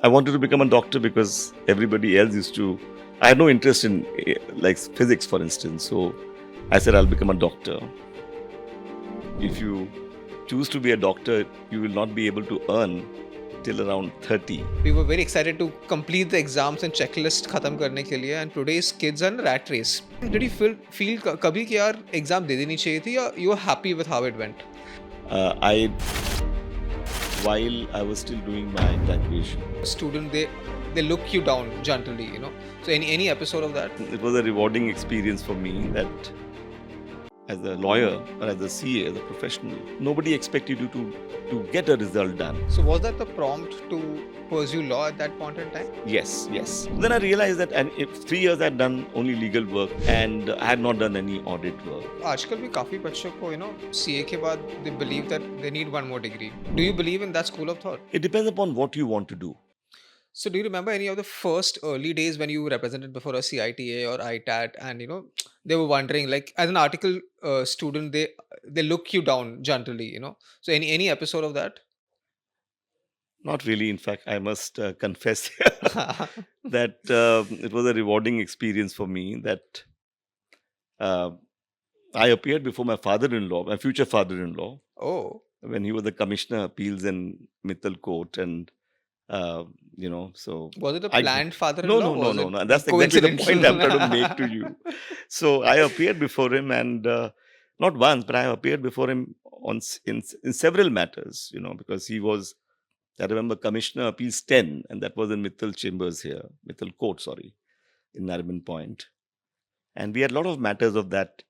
I wanted to become a doctor because everybody else used to. I had no interest in like physics, for instance. So I said I'll become a doctor. If you choose to be a doctor, you will not be able to earn till around 30. We were very excited to complete the exams and checklist खत्म करने के लिए, and today's kids are in a rat race. Did you feel कभी कि यार exam दे देनी चाहिए थी, या you were happy with how it went? I while I was still doing my graduation. Student, they look you down generally, you know. So any episode of that? It was a rewarding experience for me that as a lawyer or as a CA, as a professional, nobody expected you to get a result done. So was that the prompt to pursue law at that point in time? Yes. Then I realized that, and if 3 years I had done only legal work and I had not done any audit work. आजकल भी काफी बच्चों को, you know, CA के बाद they believe that they need one more degree. Do you believe in that school of thought? It depends upon what you want to do. So do you remember any of the first early days when you represented before a CITA or ITAT, and you know they were wondering, like, as an article student, they look you down generally, you know. So any episode of that? Not really. In fact, I must confess that it was a rewarding experience for me that uh, I appeared before my father-in-law, my future father-in-law, Oh, when he was the commissioner appeals in Mittal Court, and so was it a I planned no, father-in-law? Was it no. That's exactly the point I'm trying to make to coincidental? you. So I appeared before him, and not once, but I appeared before him in several matters. Because he was, I remember, Commissioner Appeals 10, and that was in Mittal Chambers here, Mittal Court, sorry, in Nariman Point. And we had a lot of matters of that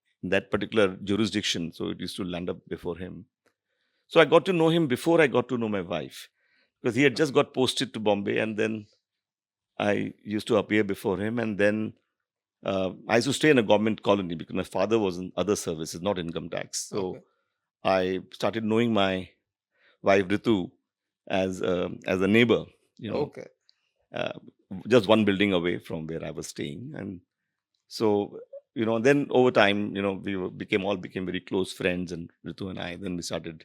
particular jurisdiction, so it used to land up before him. So I got to know him before I got to know my wife, because he had just got posted to Bombay, and then I used to appear before him, and then I used to stay in a government colony because my father was in other services, not income tax. So Okay. I started knowing my wife Ritu as a neighbor, Okay. uh, just one building away from where I was staying, and so then over time, became very close friends, and Ritu and I, then we started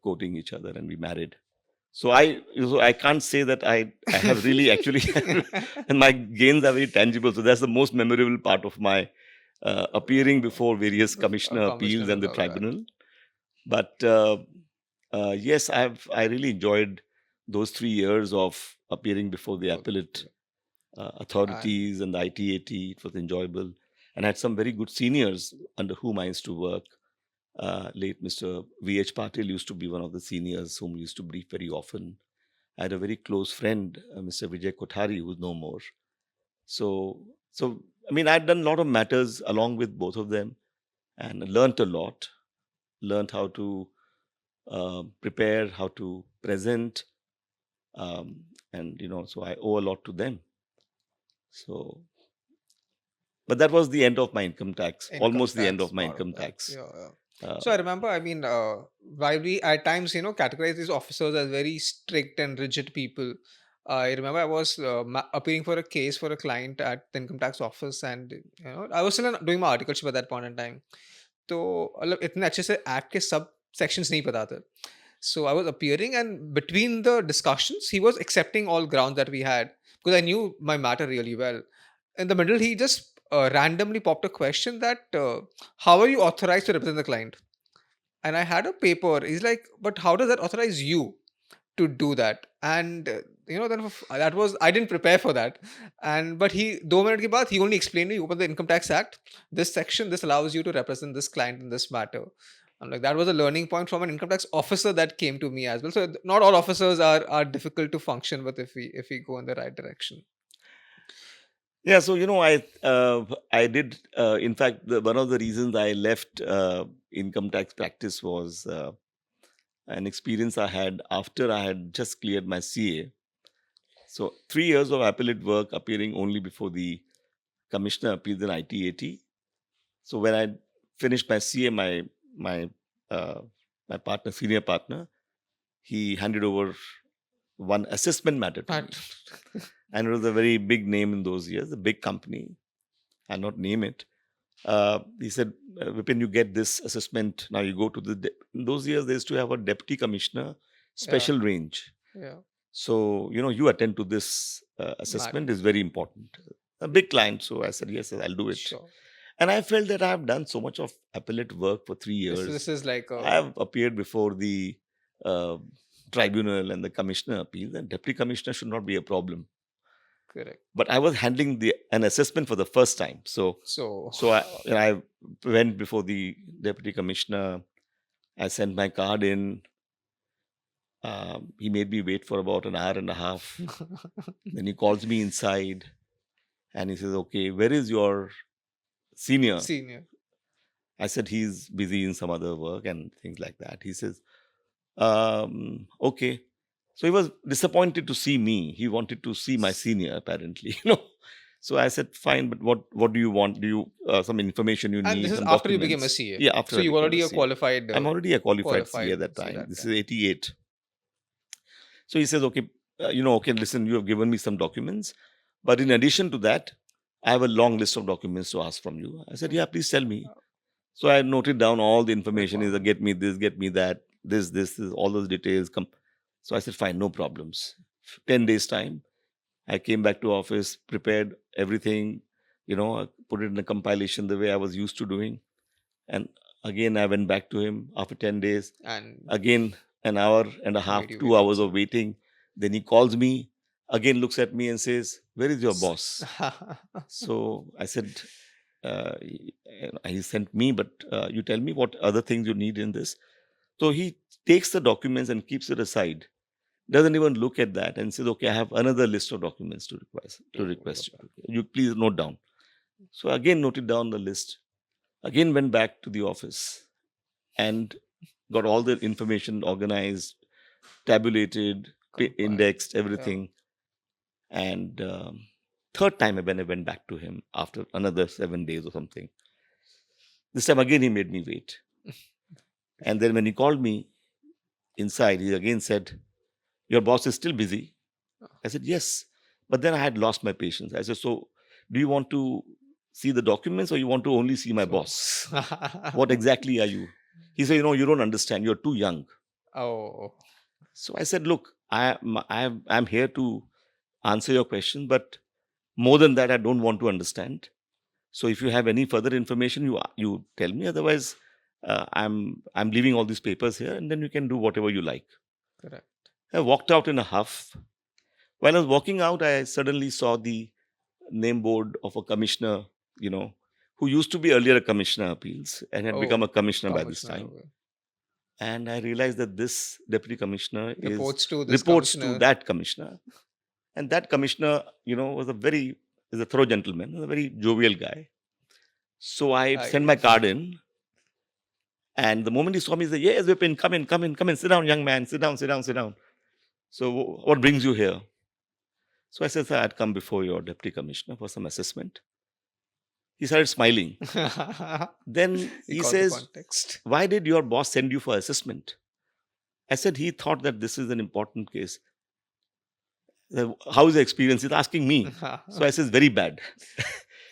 courting each other, and we married. So I can't say that I have really actually, and my gains are very tangible. So that's the most memorable part of my appearing before various commissioner appeals Commissioner and and the all that. tribunal. But yes, I really enjoyed those 3 years of appearing before the appellate authorities and the ITAT. It was enjoyable, and I had some very good seniors under whom I used to work. Late Mr. V.H. Patil used to be one of the seniors whom we used to brief very often. I had a very close friend, Mr. Vijay Kothari, who's no more. So I mean, I'd done a lot of matters along with both of them, and learnt a lot. Learned how to prepare, how to present, and so I owe a lot to them. So, but that was the end of my income tax. Almost the end of my Part of income that. tax. Yeah. Uh, So I remember, I mean, while we at times, you know, categorize these officers as very strict and rigid people, I remember I was appearing for a case for a client at the income tax office, and you know, I was still doing my articleship at that point in time. तो मतलब इतने अच्छे से act के सब sections नहीं पता थे. So I was appearing, and between the discussions, he was accepting all grounds that we had because I knew my matter really well. In the middle, he just randomly popped a question that, how are you authorized to represent the client? And I had a paper. He's like, but how does that authorize you to do that? And you know, then that was, I didn't prepare for that. And but he 2 minutes ke baad, he only explained me, you open the Income Tax Act. This section, this allows you to represent this client in this matter. I'm like, that was a learning point from an income tax officer that came to me as well. So not all officers are difficult to function with if we go in the right direction. Yeah, so I did. In fact, one of the reasons I left income tax practice was an experience I had after I had just cleared my CA. So 3 years of appellate work, appearing only before the Commissioner Appeals in ITAT. So when I finished my CA, my uh, my partner, senior partner, he handed over one assessment matter to me, and it was a very big name in those years, a big company. I'll not name it. He said, Vipin, you get this assessment. Now you go to in those years, they used to have a deputy commissioner, Yeah, special range. yeah. So, you attend to this assessment Matter. is very important. A big client. So I said, yes, I'll do it. Sure. And I felt that I have done so much of appellate work for three This years. is like I a have appeared before the uh, tribunal and the commissioner appeals, and deputy commissioner should not be a problem. correct. But I was handling an assessment for the first time. So, So so I went before the deputy commissioner. I sent my card in. He made me wait for about an hour and a half. Then he calls me inside and he says, "Okay, where is your senior?" senior. I said, "He's busy in some other work and things like that." He says, "Okay." So he was disappointed to see me. He wanted to see my senior, apparently. So I said, "Fine, but what do you want? Do you some information you And this need, is some after you became a documents?" CA. Yeah, So after I you became a already a CA. qualified I'm already a qualified CA at qualified that CA time. that This is time. 88. So he says, "Okay, okay, listen, you have given me some documents, but in addition to that, I have a long list of documents to ask from you." I said, "Yeah, please tell me." So I noted down all the information. Is Requirement. get me this, get me that, this, all those details. Come. So I said, "Fine, no problems." 10 days time, I came back to office, prepared everything, I put it in a compilation the way I was used to doing, and again I went back to him after 10 days. And Again, an hour and a half, made you wait 2 hours of outside. waiting. Then he calls me, again looks at me and says, "Where is your S- boss?" So I said, he sent me, but you tell me what other things you need in this. So he takes the documents and keeps it aside, doesn't even look at that, and says, "Okay, I have another list of documents to request to look you at. to. You please note down." So again noted down the list. Again went back to the office and got all the information organized, tabulated, Combined. indexed, Yeah. everything. And third time when I went back to him after another 7 days or something, this time again he made me wait. And then when he called me inside, he again said, "Your boss is still busy." I said, "Yes." But then I had lost my patience. I said, "So do you want to see the documents or you want to only see my So boss? What exactly are you?" He said, "You don't understand. You're too young." oh, So I said, "Look, I'm here to answer your question, but more than that, I don't want to understand. So if you have any further information, you tell me. Otherwise, I'm leaving all these papers here, and then you can do whatever you like." correct. I walked out in a huff. While I was walking out, I suddenly saw the name board of a commissioner, you know, who used to be earlier a commissioner appeals and had become Oh, a commissioner by this commissioner time. And I realized that this deputy commissioner is reports to this reports to commissioner. that commissioner, and that commissioner, was a thorough gentleman, a very jovial guy. So I sent I my card in, and the moment he saw me, he said, "Yes, Vipin, come in, come in, come in, sit down, young man, sit down, sit down, sit down. So what brings you here?" So I said, "Sir, I'd come before your deputy commissioner for some assessment." He started smiling. Then he he got the says, context. "Why did your boss send you for assessment?" I said, "He thought that this is an important case." "How is the experience?" He's asking me. So I says, "Very bad."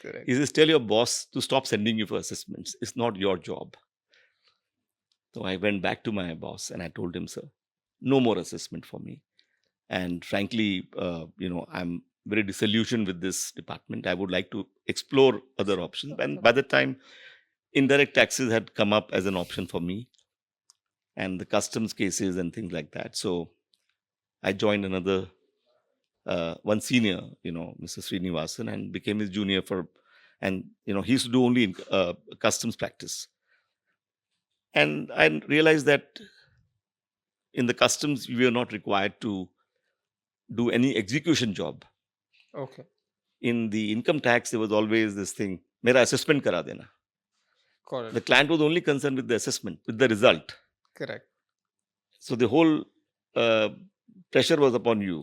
correct. He says, "Tell your boss to stop sending you for assessments. It's not your job." So I went back to my boss and I told him, "Sir, no more assessment for me. And frankly, I'm very disillusioned with this department. I would like to explore other options." And by the time indirect taxes had come up as an option for me, and the customs cases and things like that. So I joined another one senior, Mr. Srinivasan, and became his junior and he used to do only customs practice. And I realized that in the customs we are not required to do any execution job. Okay, In the income tax, there was always this thing, "Mera assessment kara dena." The correct, client was only concerned with the assessment, with the result. correct. So the whole uh, pressure was upon you.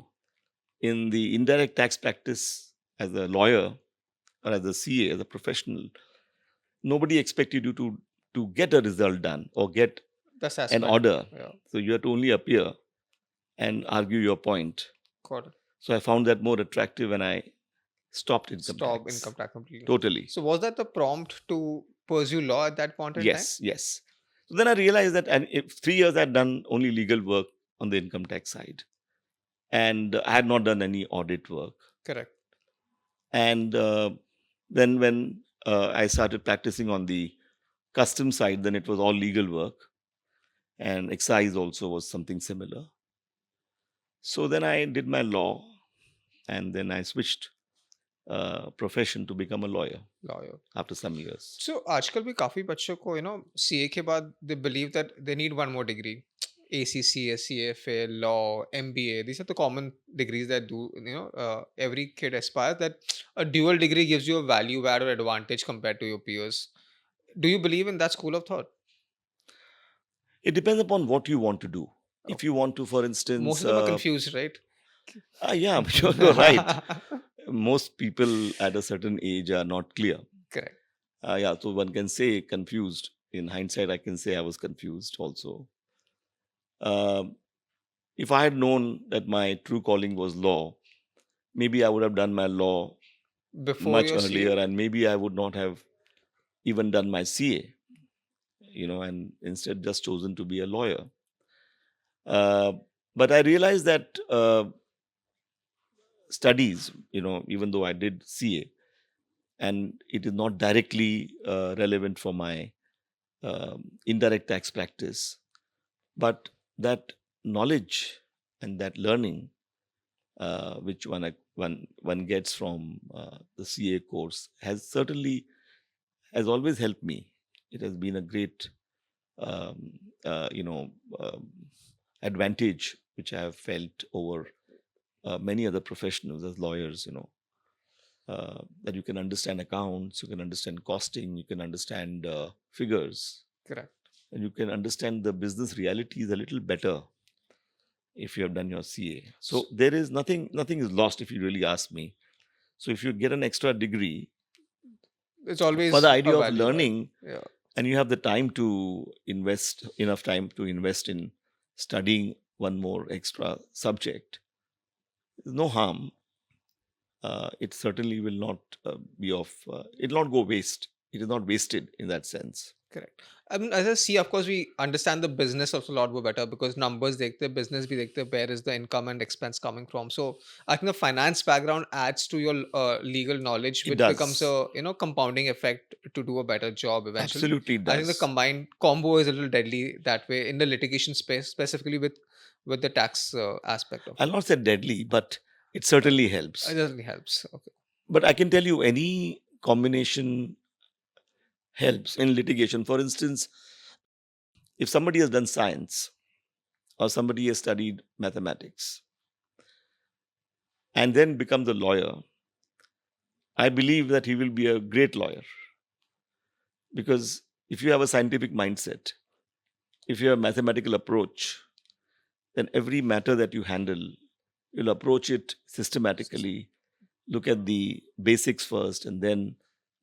In the indirect tax practice, as a lawyer or as a CA, as a professional, nobody expected you to get a result done or get That's an aspect. order. Yeah, So you have to only appear and argue your point. correct. So I found that more attractive and I stopped income Stop tax income tax completely. totally. So was that the prompt to pursue law at that point in time? Yes, yes. So then I realized that, and if 3 years I'd done only legal work on the income tax side. and I had not done any audit work. Correct. And then when I started practicing on the custom side, then it was all legal work, and excise also was something similar. So then I did my law, and then I switched profession to become a lawyer Lawyer. after some years. सो आजकल भी काफ़ी बच्चों को CA के बाद they believe that they need one more degree ACCA, CFA, law, MBA. These are the common degrees that do, every kid aspires that a dual degree gives you a value add or advantage compared to your peers. Do you believe in that school of thought? It depends upon what you want to do. If Okay. you want to, for Most instance, of them are confused, right? yeah, I'm sure you're right. Most people at a certain age are not clear. Correct. Yeah, so one can say confused. In hindsight, I can say I was confused also. Um if I had known that my true calling was law, maybe I would have done my law Before much your earlier, CA? and maybe I would not have even done my CA, and instead just chosen to be a lawyer. Uh, but I realized that studies, even though I did CA, and it is not directly relevant for my indirect tax practice, but that knowledge and that learning which one gets from the CA course has always helped me. It has been a great um, you know um, advantage which I have felt over many other professionals as lawyers. That you can understand accounts, you can understand costing, you can understand figures, Correct. and you can understand the business realities a little better if you have done your CA. So there is nothing is lost if you really ask me. So if you get an extra degree It's for the always a idea of value add. learning, Yeah. and you have the time to invest enough time to invest in studying one more extra subject, there's no harm. It certainly will not it will not go waste. It is not wasted in that sense. Correct. I mean, as a C, of course, we understand the business also a lot more better because numbers the business bhi dekhte, where is the income and expense coming from. So I think the finance background adds to your legal knowledge, It which becomes does. a compounding effect to do a better job eventually. Absolutely it I think the does. combined combo is a little deadly that way in the litigation space, specifically with the tax aspect of I'll it. not say deadly, but it certainly helps. It certainly helps. Okay. But I can tell you any combination helps in litigation. For instance, if somebody has done science or somebody has studied mathematics and then becomes a lawyer, I believe that he will be a great lawyer, because if you have a scientific mindset, if you have a mathematical approach, then every matter that you handle, you'll approach it systematically, look at the basics first, and then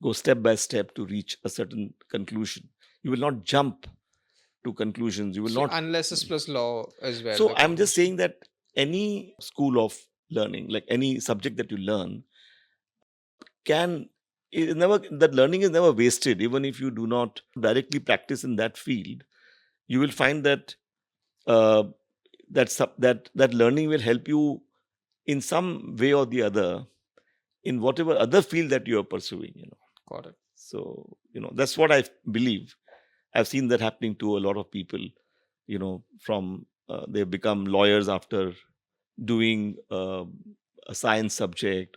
go step by step to reach a certain conclusion. You will not jump to conclusions. You will So not. analysis plus law as well, So the I'm just combination. saying that any school of learning, like any subject that you learn, can is never that learning is never wasted. Even if you do not directly practice in that field, you will find that uh, that learning will help you in some way or the other in whatever other field that you are pursuing. Got it. So that's what I believe. I've seen that happening to a lot of people. From they become lawyers after doing a science subject,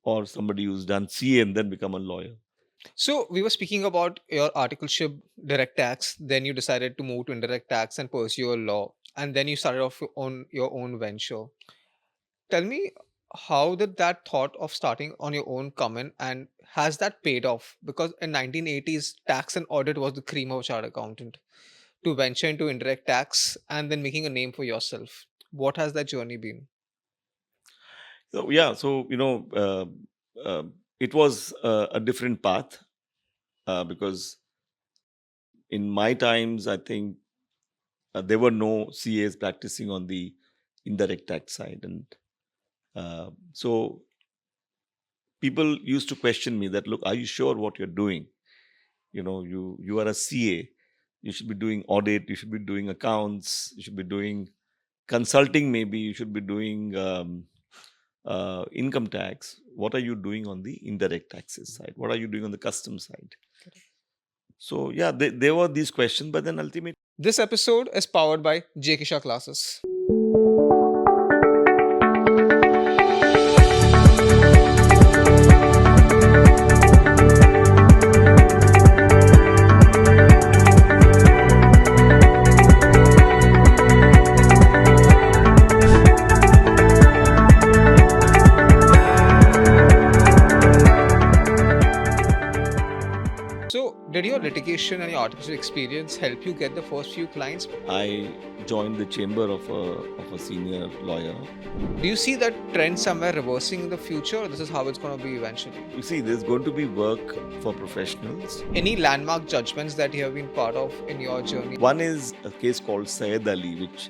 or somebody who's done CA and then become a lawyer. So we were speaking about your articleship direct tax. Then you decided to move to indirect tax and pursue your law, and then you started off on your own venture. Tell me, how did that thought of starting on your own come in, and has that paid off? Because in 1980s, tax and audit was the cream of a chartered accountant. To venture into indirect tax and then making a name for yourself, what has that journey been? So yeah, so uh, it was a different path, because in my times, I think there were no CAs practicing on the indirect tax side, and so people used to question me that, look, are you sure what you're doing? You are a CA, you should be doing audit, you should be doing accounts, you should be doing consulting, maybe you should be doing income tax. What are you doing on the indirect taxes side? What are you doing on the custom side? So yeah, there were these questions, but then ultimately, This episode is powered by Shah Classes. So, did your litigation and your artificial experience help you get the first few clients? I joined the chamber of a senior lawyer. Do you see that trend somewhere reversing in the future, or this is how it's going to be eventually? You see, there's going to be work for professionals. Any landmark judgments that you have been part of in your journey? One is a case called Syed Ali, which